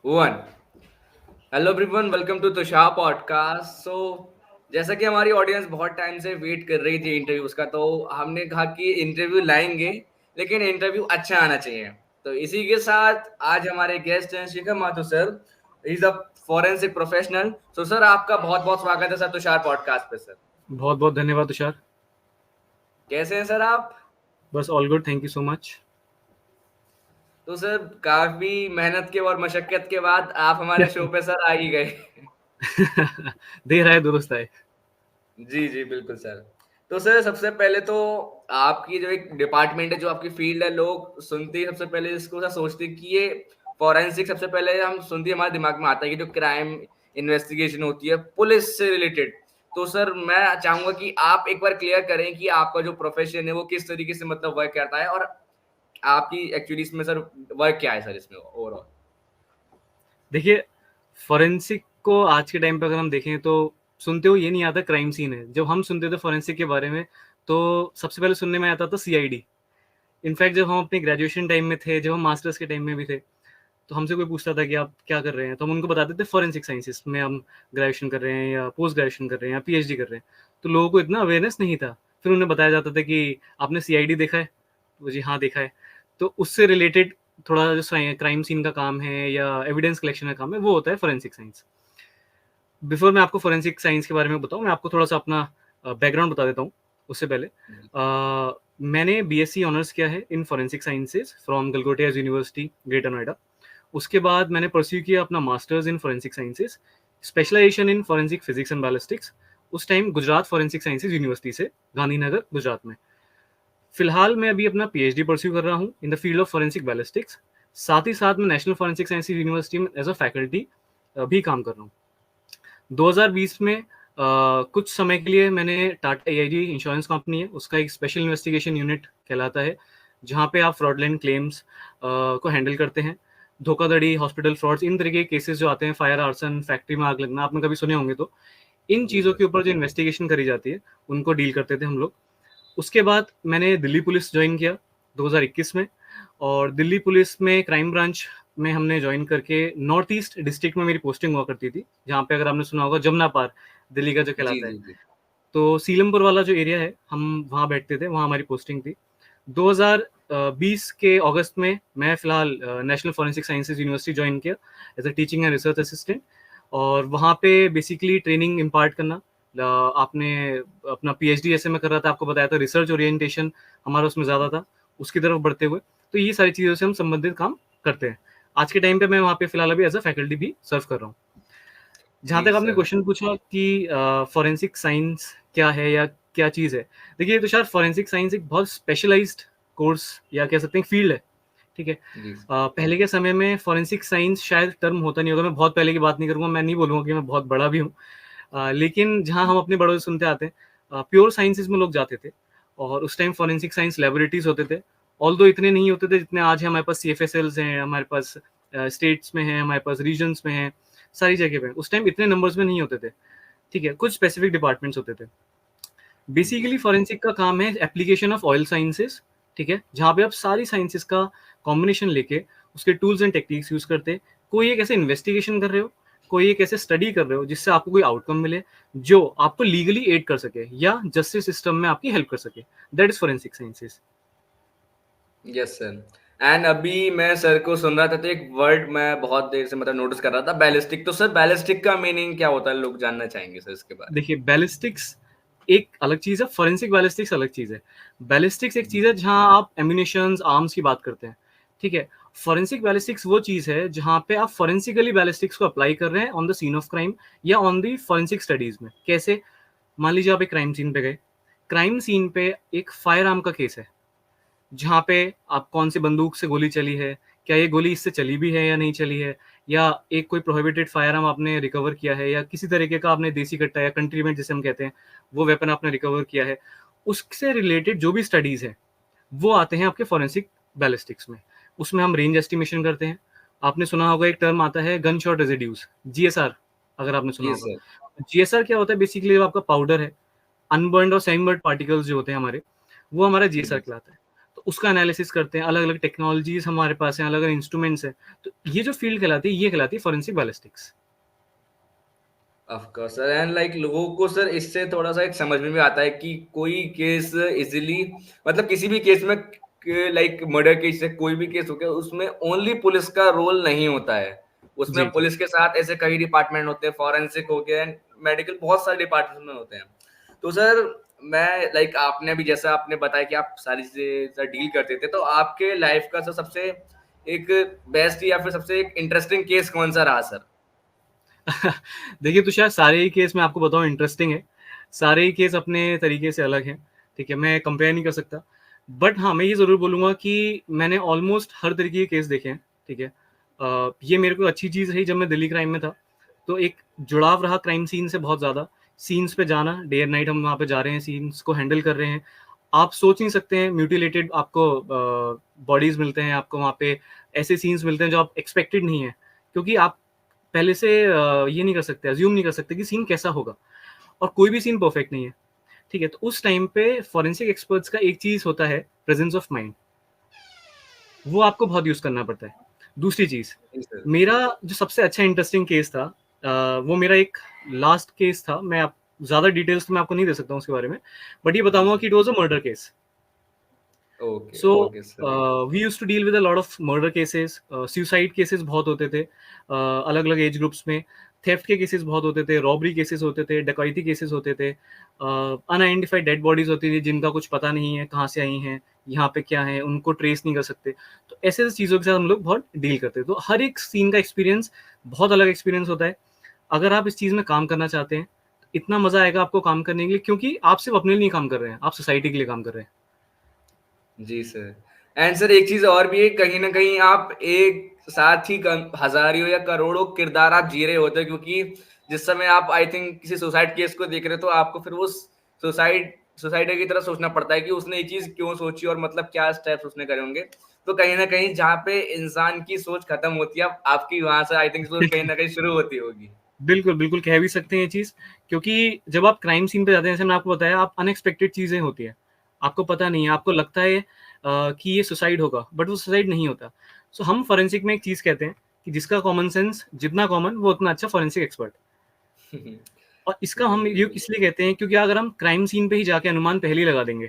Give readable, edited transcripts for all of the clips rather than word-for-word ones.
One. Hello everyone, welcome to Tushar podcast. जैसा कि हमारी ऑडियंस बहुत टाइम से वेट कर रही थी इंटरव्यूज का, तो हमने कहा कि इंटरव्यू लाएंगे, लेकिन इंटरव्यू अच्छा आना चाहिए। तो इसी के साथ आज हमारे गेस्ट हैं Shikhar Mathur sir. Is a forensic professional. तो सर, आपका बहुत बहुत स्वागत है सर तुषार पॉडकास्ट पे। सर, बहुत बहुत धन्यवाद तुषार। कैसे हैं सर आप? बस all good, thank you so much. तो सर, काफी मेहनत के और मशक्कत के बाद आप हमारे शो पे सर आ ही गए। देर आए दुरुस्त आए। जी, जी, बिल्कुल सर। तो सर, सबसे पहले तो आपकी जो एक डिपार्टमेंट है, जो आपकी फ़ील्ड है, लोग सुनते ही सबसे पहले इसको ऐसा सोचते हैं कि ये फ़ॉरेंसिक। सबसे पहले हम सुनते ही हमारे दिमाग में आता है कि जो क्राइम इन्वेस्टिगेशन होती है, पुलिस से रिलेटेड। तो सर, मैं चाहूँगा कि आप एक बार क्लियर करें कि आपका जो प्रोफ़ेशन है, वो किस तरीके से मतलब वर्क करता है, और आपकी एक्चुअली इसमें सर वर्क क्या है सर इसमें ओवरऑल? देखिए, फॉरेंसिक को आज के टाइम पे अगर हम देखें तो सुनते हो ये नहीं आता क्राइम सीन है। जब हम सुनते थे फॉरेंसिक के बारे में तो सबसे पहले सुनने में आता था सीआईडी। इनफैक्ट जब हम अपने ग्रेजुएशन टाइम में थे, जब हम मास्टर्स के टाइम में भी थे, तो हमसे कोई पूछता था कि आप क्या कर रहे हैं, तो हम उनको बताते थे फॉरेंसिक साइंसेस में हम ग्रेजुएशन कर रहे हैं या पोस्ट ग्रेजुएशन कर रहे हैं या पीएचडी कर रहे हैं। तो लोगों को इतना अवेयरनेस नहीं था। फिर उन्हें बताया जाता था कि आपने सीआईडी देखा है? तो जी हाँ, देखा है। तो उससे रिलेटेड थोड़ा जो क्राइम सीन का काम है या एविडेंस कलेक्शन का काम है, वो होता है फॉरेंसिक साइंस। बिफोर मैं आपको फॉरेंसिक साइंस के बारे में बताऊं, मैं आपको थोड़ा सा अपना बैकग्राउंड बता देता हूँ। उससे पहले मैंने बीएससी ऑनर्स किया है in forensic sciences from Galgotia university, greater Noida. उसके बाद मैंने परस्यू किया अपना masters in forensic sciences, specialisation in forensic physics and ballistics. उस time Gujarat forensic sciences university से, गांधीनगर गुजरात में। फिलहाल मैं अभी अपना पीएचडी परस्यू कर रहा हूँ in the field of forensic ballistics. साथ ही साथ मैं नेशनल फॉरेंसिक साइंसेज यूनिवर्सिटी में एज अ फैकल्टी भी काम कर रहा हूँ। 2020 में कुछ समय के लिए मैंने टाटा एआईजी इंश्योरेंस कंपनी है, उसका एक स्पेशल इन्वेस्टिगेशन यूनिट कहलाता है, जहाँ पे आप फ्रॉडलेंट क्लेम्स को हैंडल करते हैं। धोखाधड़ी, हॉस्पिटल फ्रॉड्स, इन तरीके के केसेस जो आते हैं, फायर आर्सन, फैक्ट्री में आग लगना, आपने कभी सुने होंगे। तो इन जी चीज़ों सर। के ऊपर जो इन्वेस्टिगेशन करी जाती है, उनको डील करते थे हम लोग। उसके बाद मैंने दिल्ली पुलिस ज्वाइन किया 2021 में, और दिल्ली पुलिस में क्राइम ब्रांच में हमने ज्वाइन करके नॉर्थ ईस्ट डिस्ट्रिक्ट में मेरी पोस्टिंग हुआ करती थी, जहाँ पे अगर आपने सुना होगा जमुना पार दिल्ली का जो जी, कहलाता है। जी, जी। तो सीलमपुर वाला जो एरिया है, हम वहाँ बैठते थे, वहाँ हमारी पोस्टिंग थी। 2020 के अगस्त में मैं फिलहाल national forensic sciences university join किया as a teaching and research assistant. और वहाँ पे बेसिकली ट्रेनिंग इम्पार्ट करना। आपने अपना पीएचडी जैसे मैं कर रहा था, आपको बताया था, रिसर्च ओरिएंटेशन हमारा उसमें ज़्यादा था, उसकी तरफ बढ़ते हुए। तो ये सारी चीज़ों से हम संबंधित काम करते हैं। आज के टाइम पे मैं वहाँ पे फिलहाल अभी एज अ फैकल्टी भी सर्व कर रहा हूँ। जहाँ जी तक आपने सर। क्वेश्चन पूछा कि फॉरेंसिक साइंस क्या है या क्या चीज़ है, देखिए तुषार, फॉरेंसिक साइंस एक बहुत स्पेशलाइज्ड कोर्स या कह सकते हैं फील्ड है। ठीक है। जी। पहले के समय में फॉरेंसिक साइंस शायद टर्म होता नहीं होगा, मैं बहुत पहले की बात नहीं करूंगा, मैं नहीं बोलूंगा कि मैं बहुत बड़ा भी हूँ। लेकिन जहाँ हम अपने बड़ों से सुनते आते हैं, प्योर साइंसेज में लोग जाते थे, और उस टाइम फॉरेंसिक साइंस लेबोरेटरीज होते थे। ऑल दो इतने नहीं होते थे जितने आज है। हमारे पास CFSLs हैं, हमारे पास स्टेट्स में है, हमारे पास रीजन्स में है, सारी जगह पे उस टाइम इतने नंबर्स में नहीं होते थे। ठीक है, कुछ स्पेसिफिक डिपार्टमेंट्स होते थे। जी। बेसिकली फॉरेंसिक का काम है एप्लीकेशन ऑफ ऑयल साइंसेस। ठीक है, जहाँ पे आप सारी साइंसेस का कॉम्बिनेशन लेके उसके टूल्स एंड टेक्निक्स यूज करते, कोई एक ऐसे इन्वेस्टिगेशन कर रहे हो, कोई एक ऐसे स्टडी कर रहे हो जिससे आपको कोई आउटकम मिले, जो आपको लीगली एड कर सके या जस्टिस सिस्टम में आपकी हेल्प कर सके। That is forensic sciences. Yes sir. And अभी मैं सर को सुन रहा था, तो एक वर्ड मैं बहुत देर से मतलब नोटिस कर रहा था, बैलिस्टिक। तो सर, बैलिस्टिक का मीनिंग क्या होता है? लोग जानना चाहेंगे सर इसके बारे देखिए, बैलिस्टिक्स एक अलग चीज है, फॉरेंसिक बैलिस्टिक्स अलग चीज है। बैलिस्टिक्स एक में। चीज है जहां आप एम्यूनेशंस, आर्म्स की बात करते हैं। ठीक है। फॉरेंसिक बैलिस्टिक्स वो चीज है जहां पे आप फॉरेंसिकली बैलिस्टिक्स को अप्लाई कर रहे हैं on the scene of crime या ऑन द फॉरेंसिक स्टडीज में। कैसे? मान लीजिए आप एक क्राइम सीन पे गए, क्राइम सीन पे एक फायर आर्म का केस है, जहाँ पे आप कौन सी बंदूक से गोली चली है, क्या ये गोली इससे चली भी है या नहीं चली है, या एक कोई प्रोहिबिटेड फायर आर्म आपने रिकवर किया है, या किसी तरीके का आपने देसी कट्टा या कंट्रीमेंट जिसे हम कहते हैं, वो वेपन आपने रिकवर किया है। उससे रिलेटेड जो भी स्टडीज है, वो आते हैं आपके फॉरेंसिक बैलिस्टिक्स में। उसमें हम रेंज एस्टिमेशन करते हैं। आपने सुना होगा एक टर्म आता है गन शॉट रेजिड्यूज, जीएसआर, अगर आपने सुना जी होगा। सर। जीएसआर क्या होता है? बेसिकली जो आपका पाउडर है, अनबर्न्ड और सेमी बर्न्ड पार्टिकल्स जो होते हैं हमारे, वो हमारा जीएसआर जी। कहलाता है। तो उसका एनालिसिस करते हैं, अलग-अलग टेक्नोलॉजीज़ हमारे पास हैं, अलग-अलग इंस्ट्रूमेंट्स हैं। तो ये जो फ़ील्ड कहलाती है, ये कहलाती है forensic ballistics. Of course sir, and like लोगों को सर इससे थोड़ा-सा एक समझ में भी आता है कि कोई केस इज़िली, मतलब किसी भी केस में लाइक मर्डर केस या कोई भी केस हो गया, उसमें ओनली पुलिस का रोल नहीं होता है। उसमें जी, जी। पुलिस के साथ ऐसे कई डिपार्टमेंट होते हैं, फॉरेंसिक हो गया, मेडिकल, बहुत सारे डिपार्टमेंट होते हैं। तो सर मैं लाइक आपने भी जैसा आपने बताया कि आप सारी चीज़ें सर डील करते थे, तो आपके लाइफ का सर सबसे एक बेस्ट या फिर सबसे एक इंटरेस्टिंग केस कौन-सा रहा सर? देखिए तुषार, सारे ही केस मैं आपको बताऊँ इंटरेस्टिंग है। सारे ही केस अपने तरीके से अलग हैं, ठीक है? मैं कंपेयर नहीं कर सकता। बट हाँ, मैं ये ज़रूर बोलूँगा कि मैंने ऑलमोस्ट हर तरीके के केस देखे हैं, ठीक है? ये मेरे को अच्छी चीज़ रही जब मैं दिल्ली क्राइम में था, तो एक जुड़ाव रहा क्राइम सीन से बहुत ज़्यादा। सीन्स पे जाना, डे एंड नाइट हम वहाँ पे जा रहे हैं, सीन्स को हैंडल कर रहे हैं। आप सोच नहीं सकते हैं म्यूटिलेटेड आपको बॉडीज़ मिलते हैं, आपको वहाँ पे ऐसे सीन्स मिलते हैं जो आप एक्सपेक्टेड नहीं है। क्योंकि आप पहले से ये नहीं कर सकते, अज़्यूम नहीं कर सकते कि सीन कैसा होगा, और कोई भी सीन परफेक्ट नहीं है, ठीक है? तो उस टाइम पे फोरेंसिक एक्सपर्ट्स का एक चीज़ होता है, प्रेजेंस ऑफ माइंड, वो आपको बहुत यूज़ करना पड़ता है। दूसरी चीज़, जी सर। मेरा जो सबसे अच्छा इंटरेस्टिंग केस था, वो मेरा एक लास्ट केस था। मैं आप ज़्यादा डिटेल्स तो मैं आपको नहीं दे सकता हूँ उसके बारे में, बट ये जी बताऊँगा सर। कि it was a murder case. Okay, so okay sir. We used to deal with a lot of murder cases, suicide cases बहुत होते थे, अलग-अलग एज ग्रुप्स में, थेफ्ट के केसेस बहुत होते थे, रॉबरी केसेस होते थे, डकैती केसेस होते थे, अनआइडेंटिफाइड डेड बॉडीज़ होती थी जिनका कुछ पता नहीं है, कहाँ से आई हैं, यहाँ पे क्या है, उनको ट्रेस नहीं कर सकते। तो ऐसे-ऐसे चीज़ों के साथ हम लोग बहुत डील करते थे। तो हर एक सीन का एक्सपीरियंस बहुत अलग एक्सपीरियंस होता है। अगर आप इस चीज़ में काम करना चाहते हैं, इतना मज़ा आएगा आपको काम करने के लिए, क्योंकि आप सिर्फ़ अपने लिए नहीं काम कर रहे हैं, आप सोसाइटी के लिए काम कर रहे हैं। जी सर। एंड सर एक चीज़ और भी है, कहीं न कहीं आप एक साथ ही कन हज़ारों या करोड़ों किरदार आप जी रहे होते हैं, क्योंकि जिस समय आप आई थिंक किसी सुसाइड केस को देख रहे हो, तो आपको फिर वो सुसाइडर की तरह सोचना पड़ता है कि उसने ये चीज़ क्यों सोची और मतलब क्या स्टेप्स उसने करे होंगे। तो कहीं न कहीं जहाँ पे इंसान की सोच खत्म होती है, आपकी वहाँ से आई थिंक सोच कहीं न कहीं शुरू होती होगी। बिल्कुल, बिल्कुल कह भी सकते हैं ये चीज़, क्योंकि जब आप क्राइम सीन पे जाते हैं, जैसे मैंने आपको बताया, आप अनएक्सपेक्टेड चीज़ें होती हैं। आपको पता नहीं है, आपको लगता है कि ये सुसाइड होगा, बट वो सुसाइड नहीं होता। सो हम फोरेंसिक में एक चीज़ कहते हैं कि जिसका कॉमन सेंस जितना कॉमन, वो उतना अच्छा फोरेंसिक एक्सपर्ट। और इसका हम ये बिल्कुल। इसलिए कहते हैं क्योंकि अगर हम क्राइम सीन पे ही जाके अनुमान पहले ही लगा देंगे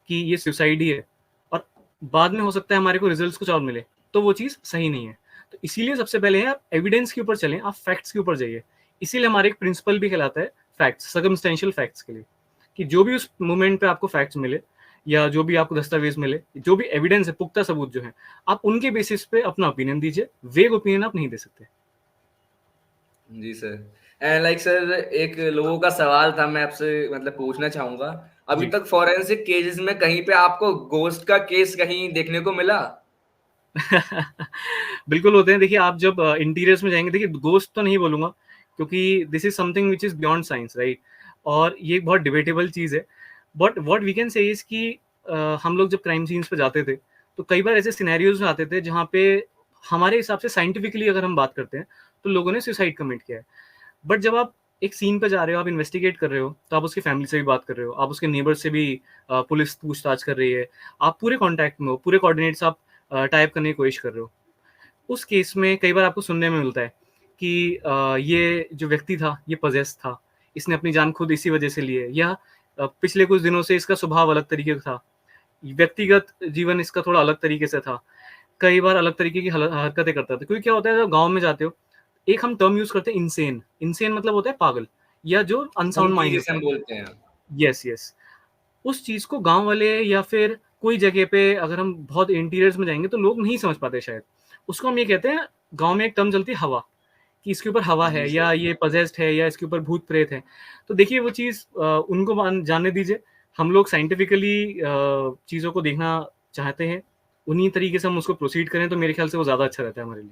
कि ये सुसाइड ही है, और बाद में हो सकता है हमारे को रिजल्ट्स कुछ और मिले, तो वो चीज़ सही नहीं है। तो इसीलिए सबसे पहले आप एविडेंस के ऊपर चलें, आप फैक्ट्स के ऊपर जाइए। इसीलिए हमारा एक प्रिंसिपल भी कहलाता है फैक्ट्स, सर्कमस्टेंशियल फैक्ट्स के लिए, कि जो भी उस मोमेंट पे आपको फैक्ट्स मिले, या जो भी आपको दस्तावेज मिले, जो भी एविडेंस है, पुख्ता सबूत जो है, आप उनके बेसिस पे अपना ओपिनियन दीजिए। वेग ओपिनियन आप नहीं दे सकते। जी सर। एंड लाइक सर एक लोगों का सवाल था, मैं आपसे मतलब पूछना चाहूँगा। अभी जी। तक फोरेंसिक केसेज़ में कहीं पे आपको घोस्ट का केस कहीं देखने को मिला? बिल्कुल होते हैं। देखिए, आप जब इंटीरियर्स में जाएँगे, देखिए घोस्ट तो नहीं बोलूँगा, क्योंकि this is something which is beyond science, right? और ये एक बहुत डिबेटेबल चीज़ है। But what we can say is कि हम लोग जब क्राइम सीन्स पे जाते थे, तो कई बार ऐसे सिनेरियोज़ आते थे जहाँ पे हमारे हिसाब से साइंटिफिकली अगर हम बात करते हैं, तो लोगों ने सुसाइड कमिट किया है। बट जब आप एक सीन पे जा रहे हो, आप इन्वेस्टिगेट कर रहे हो, तो आप उसकी फैमिली से भी बात कर रहे हो, आप उसके नेबर से भी पुलिस पूछताछ कर रही है, आप पूरे कॉन्टैक्ट में हो, पूरे कोऑर्डिनेट्स आप टाई अप करने की कोशिश कर रहे हो। उस केस में कई बार आपको सुनने में मिलता है कि ये जो व्यक्ति था, ये पॉसेस्ड था, इसने अपनी जान खुद इसी वजह से ली है, या पिछले कुछ दिनों से इसका स्वभाव अलग तरीके का था, व्यक्तिगत जीवन इसका थोड़ा अलग तरीके से था, कई बार अलग तरीके की हरकतें करता था। क्योंकि क्या होता है, जब गाँव में जाते हो, एक हम टर्म यूज़ करते हैं इंसेन, इंसेन मतलब होता है पागल, या जो अनसाउंड मंकी माइंड जिसे होता हम है। बोलते हैं। Yes, yes. उस चीज़ को गाँव वाले या फिर कोई जगह पे अगर हम बहुत इंटीरियर्स में जाएँगे तो लोग नहीं समझ पाते शायद। उसको हम ये कहते हैं, गाँव में एक टर्म चलती है हवा, कि इसके ऊपर हवा जी है, सर। या ये पॉसेस्ड है, या इसके ऊपर भूत-प्रेत है। तो देखिए वो चीज़ उनको जानने दीजिए। हम लोग साइंटिफिकली चीज़ों को देखना चाहते हैं। उन्हीं तरीके से हम उसको प्रोसीड करें तो मेरे ख्याल से वो ज़्यादा अच्छा रहता है हमारे लिए।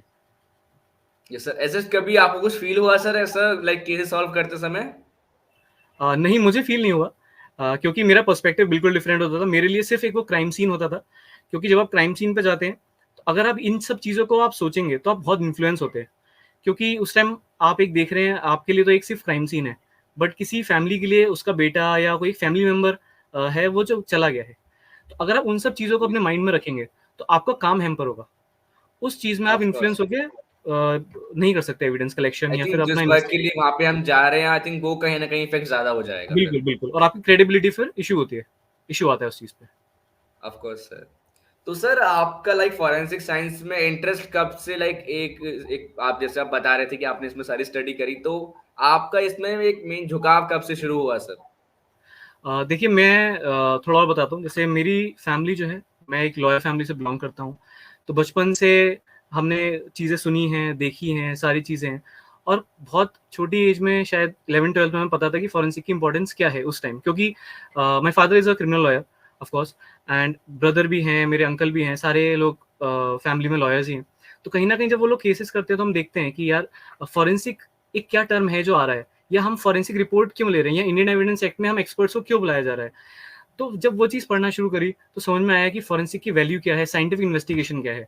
Yes sir. ऐसे कभी आपको कुछ फ़ील हुआ सर ऐसा लाइक केस सॉल्व करते समय? नहीं, मुझे फ़ील नहीं हुआ, क्योंकि मेरा पर्सपेक्टिव बिल्कुल डिफरेंट होता था। मेरे लिए सिर्फ़ एक वो क्राइम सीन होता था, क्योंकि जब आप क्राइम सीन पे जाते हैं, तो अगर आप इन सब चीज़ों को आप सोचेंगे, तो आप बहुत इन्फ्लुएंस होते हैं। क्योंकि उस टाइम आप एक देख रहे हैं, आपके लिए तो एक सिर्फ़ क्राइम सीन है, बट किसी फैमिली के लिए उसका बेटा या कोई फैमिली मेंबर है, वो जो चला गया है। तो अगर आप उन सब चीज़ों को अपने माइंड में रखेंगे, तो आपका काम हैम्पर होगा। उस चीज़ में आप ऑफ कोर्स। इन्फ्लुएंस होके नहीं कर सकते एविडेंस कलेक्शन आई या फिर थिंक अपना जिस वर्क के इन्वेस्टिगेशन। लिए वहाँ पे हम जा रहे हैं, आई थिंक वो कहीं न कहीं इफ़ेक्ट ज़्यादा हो जाएगा फिर। बिल्कुल, बिल्कुल, और आपकी क्रेडिबिलिटी फिर इश्यू होती है, इश्यू आता है उस चीज़ पे। Of course sir. तो सर आपका लाइक फोरेंसिक साइंस में इंटरेस्ट कब से लाइक एक एक आप जैसे आप बता रहे थे कि आपने इसमें सारी स्टडी करी, तो आपका इसमें एक मेन झुकाव कब से शुरू हुआ सर? देखिए मैं थोड़ा और बताता हूँ, जैसे मेरी फैमिली जो है, मैं एक लॉयर फैमिली से बिलॉन्ग करता हूँ। तो बचपन से हमने चीज़ें सुनी हैं, देखी हैं, सारी चीज़ें हैं, और बहुत छोटी एज में शायद 11th-12th में हमें पता था कि फोरेंसिक की इम्पोर्टेंस क्या है उस टाइम, क्योंकि my father is a criminal lawyer of course, and brother भी हैं, मेरे अंकल भी हैं, सारे लोग फैमिली में लॉयर्स ही हैं। तो कहीं न कहीं जब वो लोग केसेस करते हैं तो हम देखते हैं कि यार फोरेंसिक एक क्या टर्म है जो आ रहा है, या हम फॉरेंसिक रिपोर्ट क्यों ले रहे हैं, या इंडियन एविडेंस एक्ट में हम एक्सपर्ट्स को क्यों बुलाया जा रहा है। तो जब वो चीज़ पढ़ना शुरू करी तो समझ में आया कि फॉरेंसिक की वैल्यू क्या है, साइंटिफिक इन्वेस्टिगेशन क्या है।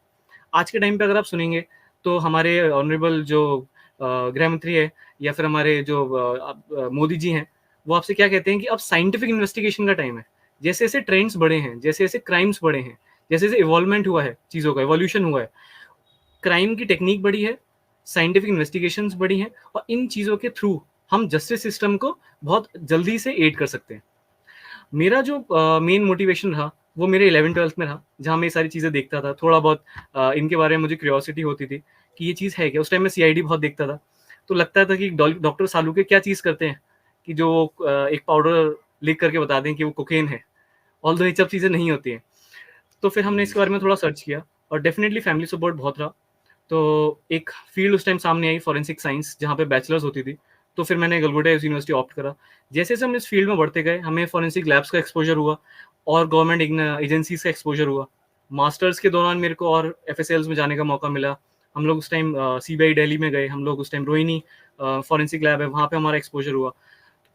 आज के टाइम पे अगर आप सुनेंगे तो हमारे ऑनरेबल जो गृह मंत्री है, या फिर हमारे जो मोदी जी हैं, वो आपसे क्या कहते हैं कि अब साइंटिफिक इन्वेस्टिगेशन का टाइम है। जैसे जैसे ट्रेंड्स बढ़े हैं, जैसे जैसे क्राइम्स बढ़े हैं, जैसे जैसे इवॉल्वमेंट हुआ है, चीज़ों का इवोल्यूशन हुआ है, क्राइम की टेक्निक बढ़ी है, साइंटिफिक इन्वेस्टिगेशंस बढ़ी हैं, और इन चीज़ों के थ्रू हम जस्टिस सिस्टम को बहुत जल्दी से एड कर सकते हैं। मेरा जो मेन मोटिवेशन रहा, वो मेरे 11th-12th में रहा, जहाँ मैं ये सारी चीज़ें देखता था। थोड़ा बहुत इनके बारे में मुझे क्यूरियोसिटी होती थी कि ये चीज़ है क्या? उस टाइम मैं सीआईडी बहुत देखता था। तो लगता था कि डॉक्टर सालुके क्या चीज़ करते हैं कि जो एक पाउडर लिख करके बता दें कि वो कोकेन है। ऑल्दो ये सब चीज़ें नहीं होती हैं। तो फिर हमने जी इसके बारे सर। में थोड़ा सर्च किया, और डेफ़िनिटली फैमिली सपोर्ट बहुत रहा। तो एक फ़ील्ड उस टाइम सामने आई फॉरेंसिक साइंस, जहाँ पे बैचलर्स होती थी। तो फिर मैंने गलगोटा यूनिवर्सिटी ऑप्ट करा। जैसे-जैसे हम इस फ़ील्ड में बढ़ते गए, हमें फॉरेंसिक लैब्स का एक्सपोज़र हुआ, और गवर्नमेंट एजेंसीज़ का एक्सपोज़र हुआ। मास्टर्स के दौरान मेरे को और एफएसएल्स में जाने का मौका मिला। हम लोग उस टाइम सीबीआई दिल्ली में गए, हम लोग उस टाइम रोहिणी फॉरेंसिक लैब है, वहाँ पे हमारा एक्सपोज़र हुआ।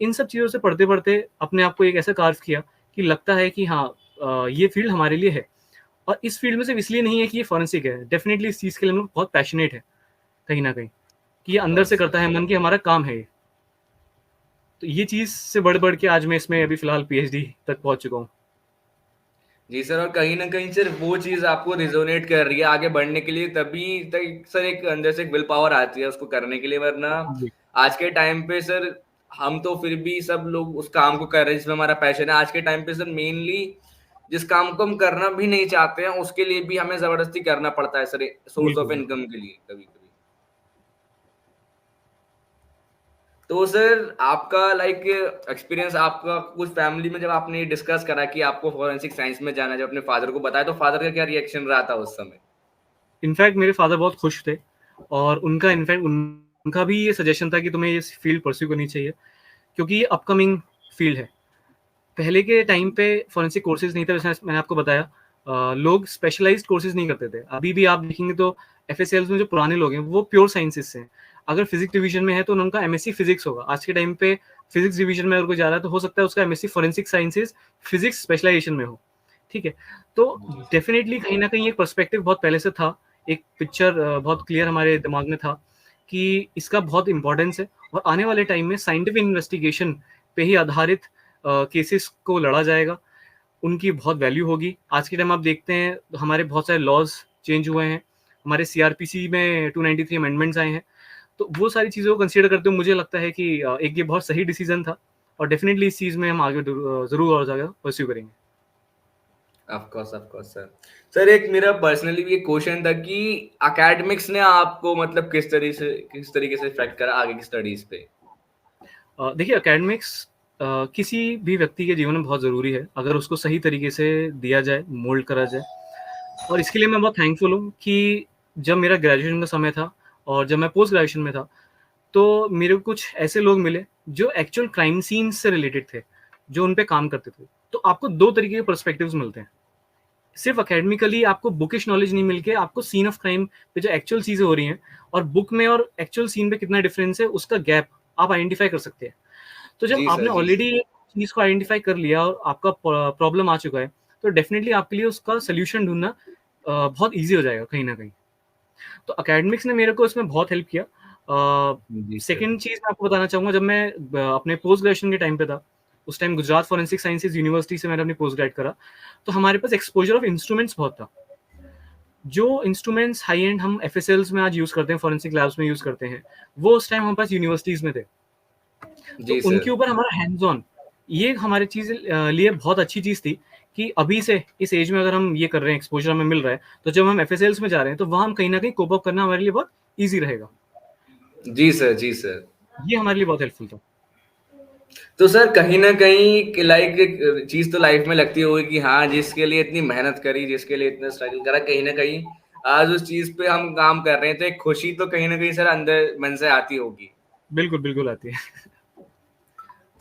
इन सब चीज़ों से पढ़ते-पढ़ते अपने आप को एक ऐसा कार्व किया कि लगता है कि हाँ, ये फ़ील्ड हमारे लिए है। और इस फ़ील्ड में सिर्फ़ इसलिए नहीं है कि ये फॉरेंसिक है, डेफ़िनिटली इस चीज़ के लिए हम लोग बहुत पैशनेट हैं, कहीं न कहीं, कि ये ऑफ अंदर से कोर्स करता सर। है मन कि हमारा काम है ये। तो ये चीज़ से बढ़-बढ़ के आज मैं इसमें अभी फ़िलहाल पीएचडी तक पहुँच चुका हूँ। जी सर, और कहीं न कहीं सिर्फ़ वो चीज़ आपको रेज़ोनेट कर रही है आगे बढ़ने के लिए, तभी तक सर एक अंदर से एक विल पावर आती है उसको करने के लिए, वरना जी, आज के टाइम पे सर हम तो फिर भी सब लोग उस काम को कर रहे हैं जिसमें हमारा पैशन है। आज के टाइम पे सर मेनली जिस काम को हम करना भी नहीं चाहते हैं, उसके लिए भी हमें ज़बरदस्ती करना पड़ता है सर, सोर्स ऑफ बिल्कुल। इनकम के लिए कभी-कभी। तो सर आपका लाइक एक्सपीरियंस आपका कुछ फैमिली में जब आपने डिस्कस करा कि आपको फोरेंसिक साइंस में जाना है, जब अपने फादर को बताया, तो फादर का क्या रिएक्शन रहा था उस समय? इनफैक्ट मेरे फ़ादर बहुत खुश थे, और उनका भी ये सजेशन था कि तुम्हें ये फ़ील्ड परस्यू करनी चाहिए, क्योंकि ये अपकमिंग फ़ील्ड है। पहले के टाइम पे फोरेंसिक कोर्सेज़ नहीं थे, जैसे मैंने आपको बताया। लोग स्पेशलाइज़्ड कोर्सेज़ नहीं करते थे। अभी भी आप देखेंगे तो एफएसएल्स में जो पुराने लोग हैं, वो प्योर साइंसेज़ से हैं। अगर फिज़िक्स डिवीज़न में है तो उनका एमएससी फिज़िक्स होगा। आज के टाइम पे फिज़िक्स डिवीज़न में अगर कोई जा रहा है तो हो सकता है उसका MSc forensic sciences physics specialisation में हो। ठीक है? तो जी सर। डेफ़िनिटली कहीं न कहीं एक पर्सपेक्टिव बहुत पहले से था। एक पिक्चर बहुत क्लियर हमारे दिमाग में था कि इसका बहुत इम्पोर्टेंस है, और आने वाले टाइम में साइंटिफिक इन्वेस्टिगेशन पे ही आधारित केसेस को लड़ा जाएगा। उनकी बहुत वैल्यू होगी। आज के टाइम आप देखते हैं हमारे बहुत सारे लॉज़ चेंज हुए हैं। हमारे सीआरपीसी में 293 अमेंडमेंट्स आए हैं। तो वो सारी चीज़ों को कंसीडर करते हुए मुझे लगता है कि एक ये बहुत सही डिसीज़न था, और डेफ़िनिटली इस चीज़ में हम आगे ज़रूर और ज़्यादा पर्स्यू करेंगे। Of course sir. सर एक मेरा पर्सनली भी एक क्वेश्चन था कि एकेडमिक्स ने आपको मतलब किस तरीके से इफ़ेक्ट करा आगे की स्टडीज़ पे? देखिए एकेडमिक्स किसी भी व्यक्ति के जीवन में बहुत ज़रूरी है, अगर उसको सही तरीके से दिया जाए, मोल्ड करा जाए। और इसके लिए मैं बहुत थैंकफुल हूँ कि जब मेरा ग्रेजुएशन का समय था और जब मैं पोस्ट ग्रेजुएशन में था, तो मेरे को कुछ ऐसे लोग मिले जो एक्चुअल क्राइम सीन्स से रिलेटेड थे, जो उन पे काम करते थे। तो आपको 2 तरीके के पर्सपेक्टिव्स मिलते हैं। सिर्फ़ एकेडमिकली आपको बुकिश नॉलेज नहीं मिल के आपको सीन ऑफ क्राइम पे जो एक्चुअल चीज़ें हो रही हैं, और बुक में और एक्चुअल सीन पे कितना डिफरेंस है, उसका गैप आप आइडेंटिफ़ाई कर सकते हैं। तो जब जी आपने सर, जी ऑलरेडी सर। चीज़ को आइडेंटिफ़ाई कर लिया और आपका प्रॉब्लम आ चुका है, तो डेफ़िनिटली आपके लिए उसका सॉल्यूशन ढूँढना बहुत ईज़ी हो जाएगा कहीं न कहीं। तो एकेडमिक्स ने मेरे को इसमें बहुत हेल्प किया। जी सर। सेकंड चीज़ मैं आपको बताना चाहूँगा, जब मैं अपने पोस्ट ग्रेजुएशन के टाइम पे था, उस time Gujarat forensic sciences university से मैंने अपनी पोस्ट ग्रेड करा, तो हमारे पास एक्सपोजर ऑफ इंस्ट्रूमेंट्स बहुत था। जो इंस्ट्रूमेंट्स हाई एंड हम एफएसएल्स में आज यूज करते हैं, फॉरेंसिक लैब्स में यूज करते हैं, वो उस टाइम हमारे पास यूनिवर्सिटीज में थे। तो जी उनके सर। ऊपर हमारा हैंड्स ऑन, ये हमारे चीज लिए बहुत अच्छी चीज थी कि अभी से इस एज में अगर हम ये कर रहे हैं, एक्सपोजर हमें मिल रहा है, तो जब हम एफएसएल्स में जा रहे हैं तो वहां हम कहीं ना कहीं कोप अप करना हमारे लिए बहुत ईजी रहेगा। जी सर। जी सर। ये हमारे लिए बहुत हेल्पफुल था। तो सर कहीं न कहीं लाइक चीज़ तो लाइफ में लगती होगी कि हाँ, जिसके लिए इतनी मेहनत करी, जिसके लिए इतना स्ट्रगल करा, कहीं न कहीं आज उस चीज़ पे हम काम कर रहे हैं, तो एक खुशी तो कहीं न कहीं सर अंदर मन से आती होगी। बिल्कुल बिल्कुल आती है।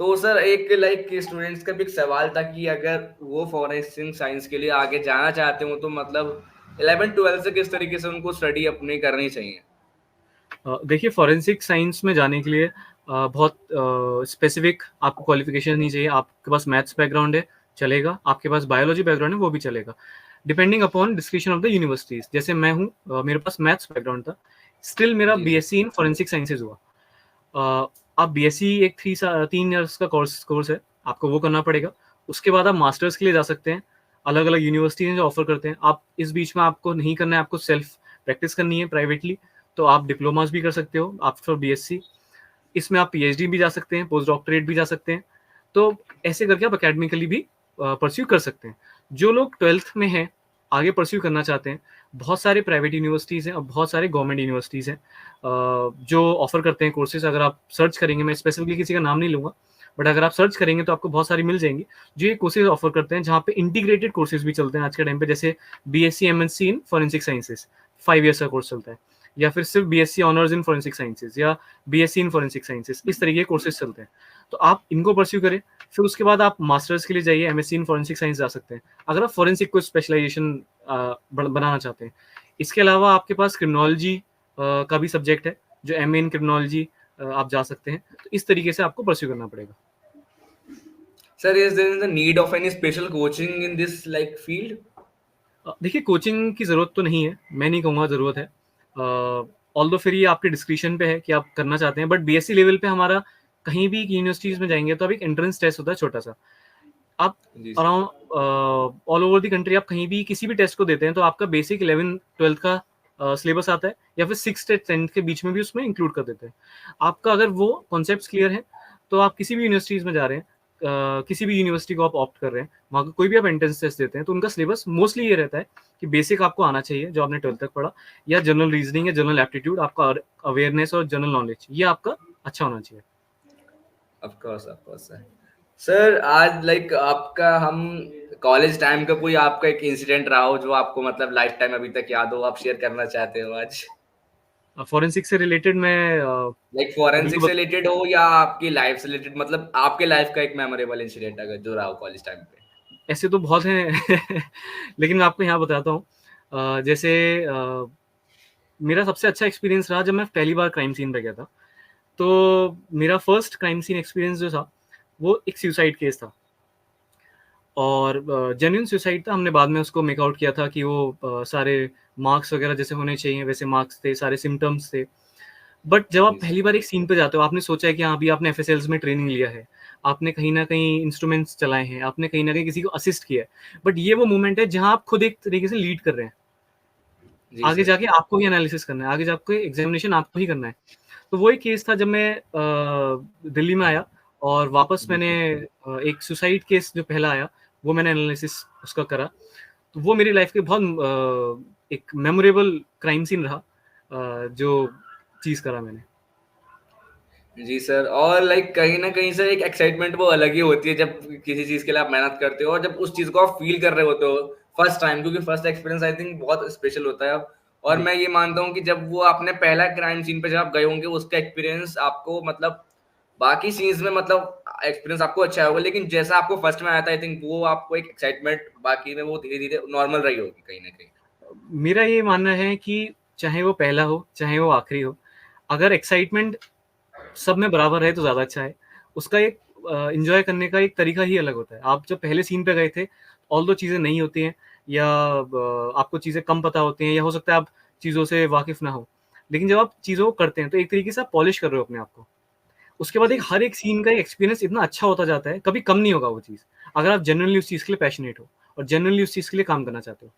तो सर एक लाइक स्टूडेंट्स का भी एक सवाल था कि अगर वो फॉरेंसिक साइंस के लिए आगे जाना चाहते हो, तो मतलब 11th-12th से किस तरीके से उनको स्टडी अपनी करनी चाहिए? देखिए, फॉरेंसिक साइंस में जाने के लिए बहुत स्पेसिफिक आपको क्वालिफिकेशन नहीं चाहिए। आपके पास मैथ्स बैकग्राउंड है, चलेगा। आपके पास बायोलॉजी बैकग्राउंड है, वो भी चलेगा। Depending upon description of the universities. जैसे मैं हूँ, मेरे पास मैथ्स बैकग्राउंड था, स्टिल मेरा जी sir. BSc in forensic sciences हुआ। आप बीएससी एक 3 इयर्स का कोर्स है, आपको वो करना पड़ेगा। उसके बाद आप मास्टर्स के लिए जा सकते हैं, अलग अलग यूनिवर्सिटी हैं जो ऑफर करते हैं। आप इस बीच में आपको नहीं करना है, आपको सेल्फ प्रैक्टिस करनी है प्राइवेटली, तो आप डिप्लोमास भी कर सकते हो आफ्टर बीएससी। इसमें आप पीएचडी भी जा सकते हैं, पोस्ट डॉक्टरेट भी जा सकते हैं। तो ऐसे करके आप अकेडमिकली भी परस्यू कर सकते हैं। जो लोग 12th में हैं, आगे परस्यू करना चाहते हैं, बहुत सारे प्राइवेट यूनिवर्सिटीज़ हैं और बहुत सारे गवर्नमेंट यूनिवर्सिटीज़ हैं जो ऑफर करते हैं कोर्सेज। अगर आप सर्च करेंगे, मैं स्पेसिफिकली किसी का नाम नहीं लूँगा, बट अगर आप सर्च करेंगे तो आपको बहुत सारी मिल जाएंगी जो ये कोर्सेज ऑफर करते हैं, जहाँ पे इंटीग्रेटेड कोर्सेज भी चलते हैं आज के टाइम पे। जैसे BSc MSc in forensic sciences 5 years का कोर्स चलता है, या फिर सिर्फ BSc honours in forensic sciences, या बीएससी इन फॉरेंसिक साइंसेज। इस तरीके के कोर्सेज चलते हैं, तो आप इनको परस्यू करें। फिर उसके बाद आप मास्टर्स के लिए जाइए, एमएससी इन फॉरेंसिक साइंस जा सकते हैं, अगर आप फॉरेंसिक को स्पेशलाइजेशन बनाना चाहते हैं। इसके अलावा आपके पास क्रिमिनोलॉजी का भी सब्जेक्ट है, जो एमए इन क्रिमिनोलॉजी आप जा सकते हैं। तो इस तरीके से आपको परस्यू करना पड़ेगा। Sir is there the need of any special coaching in this like field? देखिए, कोचिंग की ज़रूरत तो नहीं है, मैं नहीं कहूँगा ज़रूरत है। ऑल्दो फिर ये आपके डिस्क्रिप्शन पे है कि आप करना चाहते हैं, बट बीएससी लेवल पे हमारा कहीं भी यूनिवर्सिटीज़ में जाएँगे तो अब एक एंट्रेंस टेस्ट होता है छोटा-सा। आप जी sir. Around all over the country आप कहीं भी किसी भी टेस्ट को देते हैं तो आपका बेसिक 11th-12th का सिलेबस आता है, या फिर 6th से 10th के बीच में भी उसमें इंक्लूड कर देते हैं। आपका अगर वो कॉन्सेप्ट्स क्लियर है, तो आप किसी भी यूनिवर्सिटीज़ में जा रहे हैं, किसी भी यूनिवर्सिटी को आप ऑप्ट कर रहे हैं, वहाँ का कोई भी आप एंट्रेंस टेस्ट देते हैं, तो उनका सिलेबस मोस्टली ये रहता है कि बेसिक आपको आना चाहिए जो आपने 12th तक पढ़ा, या जनरल रीजनिंग या जनरल एप्टीट्यूड, आपका अवेयरनेस और जनरल नॉलेज ये आपका अच्छा होना चाहिए। Of course sir. सर आज लाइक आपका हम कॉलेज टाइम का कोई आपका एक इंसिडेंट रहा हो जो आपको मतलब लाइफ टाइम अभी तक याद हो, आप शेयर करना चाहते हो आज? फॉरेंसिक से रिलेटेड मैं लाइक अभी फॉरेंसिक तो से रिलेटेड हो या आपकी लाइफ से रिलेटेड, मतलब आपके लाइफ का एक मेमोरेबल इंसिडेंट अगर जो रहा हो कॉलेज टाइम पे। ऐसे तो बहुत हैं लेकिन मैं आपको यहाँ बताता हूँ। जैसे मेरा सबसे अच्छा एक्सपीरियंस रहा जब मैं पहली बार क्राइम सीन पे गया था। तो मेरा फर्स्ट क्राइम सीन एक्सपीरियंस जो था, वो एक सुसाइड केस था, और जेन्युइन सुसाइड था। हमने बाद में उसको मेक आउट किया था कि वो सारे मार्क्स वगैरह जैसे होने चाहिए वैसे मार्क्स थे, सारे सिम्टम्स थे। बट जब आप जी सर। पहली बार एक सीन पे जाते हो, आपने सोचा है कि हाँ, अभी आपने एफएसएल्स में ट्रेनिंग लिया है, आपने कहीं न कहीं इंस्ट्रूमेंट्स चलाए हैं, आपने कहीं न कहीं किसी को असिस्ट किया है। बट ये वो मोमेंट है जहाँ आप खुद एक तरीके से लीड कर रहे हैं। जी आगे सर। जाके आपको ही एनालिसिस करना है, आगे जाके एग्ज़ामिनेशन आपको ही करना है। तो वो एक केस था जब मैं दिल्ली में आया, और वापस जी मैंने सर। एक सुसाइड केस जो पहला आया, वो मैंने एनालिसिस उसका करा। तो वो मेरी लाइफ़ के बहुत एक मेमोरेबल क्राइम सीन रहा, जो चीज़ करा मैंने। जी सर, और लाइक कहीं न कहीं सर एक एक्साइटमेंट वो अलग ही होती है जब किसी चीज़ के लिए आप मेहनत करते हो और जब उस चीज़ को आप फ़ील कर रहे होते हो फर्स्ट टाइम, क्योंकि फर्स्ट एक्सपीरियंस आई थिंक बहुत स्पेशल होता है। और जी। मैं ये मानता हूँ कि जब वो आपने पहला क्राइम सीन पे जब आप गए होंगे उसका एक्सपीरियंस आपको मतलब बाकी सीन्स में मतलब एक्सपीरियंस आपको अच्छा होगा, लेकिन जैसा आपको फर्स्ट में आया था आई थिंक वो आपको एक एक्साइटमेंट बाकी में वो धीरे-धीरे नॉर्मल रही होगी कहीं न कहीं। मेरा ये मानना है कि चाहे वो पहला हो, चाहे वो आखिरी हो, अगर एक्साइटमेंट सब में बराबर है तो ज़्यादा अच्छा है। उसका एक एन्जॉय करने का एक तरीका ही अलग होता है। आप जब पहले सीन पे गए थे, ऑल्दो चीज़ें नई होती हैं, या आपको चीज़ें कम पता होती हैं, या हो सकता है आप चीज़ों से वाकिफ़ ना हो। लेकिन जब आप चीज़ों को करते हैं तो एक तरीके से आप पॉलिश कर रहे हो अपने आप को। उसके बाद जी, एक हर एक सीन का एक्सपीरियंस इतना अच्छा होता जाता है, कभी कम नहीं होगा वो चीज़, अगर आप जेन्युइनली उस चीज़ के लिए पैशनेट हो और जेन्युइनली उस चीज़ के लिए काम करना चाहते हो।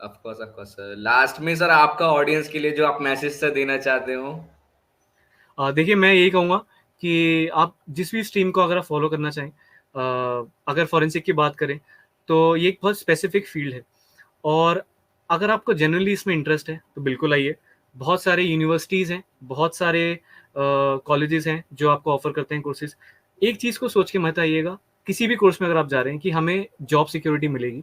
Of course sir. लास्ट में सर आपका ऑडियंस के लिए जो आप मैसेज सर देना चाहते हो? देखिए मैं यही कहूँगा कि आप जिस भी स्ट्रीम को अगर आप फॉलो करना चाहें, अगर फॉरेंसिक की बात करें, तो ये एक बहुत स्पेसिफिक फील्ड है और अगर आपको जेन्युइनली इसमें इंटरेस्ट है, तो बिल्कुल आइए। बहुत सारे यूनिवर्सिटीज़ हैं, बहुत सारे कॉलेजेस हैं जो आपको ऑफ़र करते हैं कोर्सेज़। एक चीज़ को सोच के मत आइएगा, किसी भी कोर्स में अगर आप जा रहे हैं कि हमें जॉब सिक्योरिटी मिलेगी।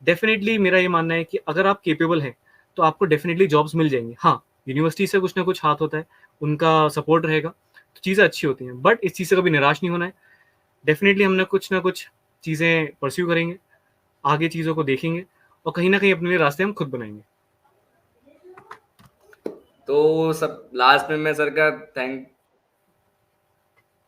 डेफ़िनिटली मेरा ये मानना है कि अगर आप कैपेबल हैं, तो आपको डेफ़िनिटली जॉब्स मिल जाएँगी। हाँ, यूनिवर्सिटी से कुछ ना कुछ हाथ होता है, उनका सपोर्ट रहेगा, तो चीज़ें अच्छी होती हैं। बट इस चीज़ से कभी निराश नहीं होना है। डेफ़िनिटली हम ना कुछ चीज़ें परस्यू करेंगे, आगे चीज़ों को देखेंगे और कहीं न कहीं अपने लिए रास्ते हम खुद बनाएँगे। तो सब लास्ट में मैं सर का थैंक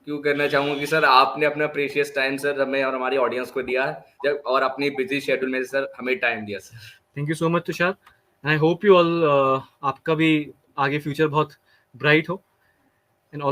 यू करना चाहूँगा कि सर आपने अपना प्रीशियस टाइम सर हमें और हमारी ऑडियंस को दिया जब और अपनी बिज़ी शेड्यूल में सर हमें टाइम दिया sir. Thank you so much Tushar and I hope you all आपका भी आगे फ्यूचर बहुत ब्राइट हो एंड ऑल द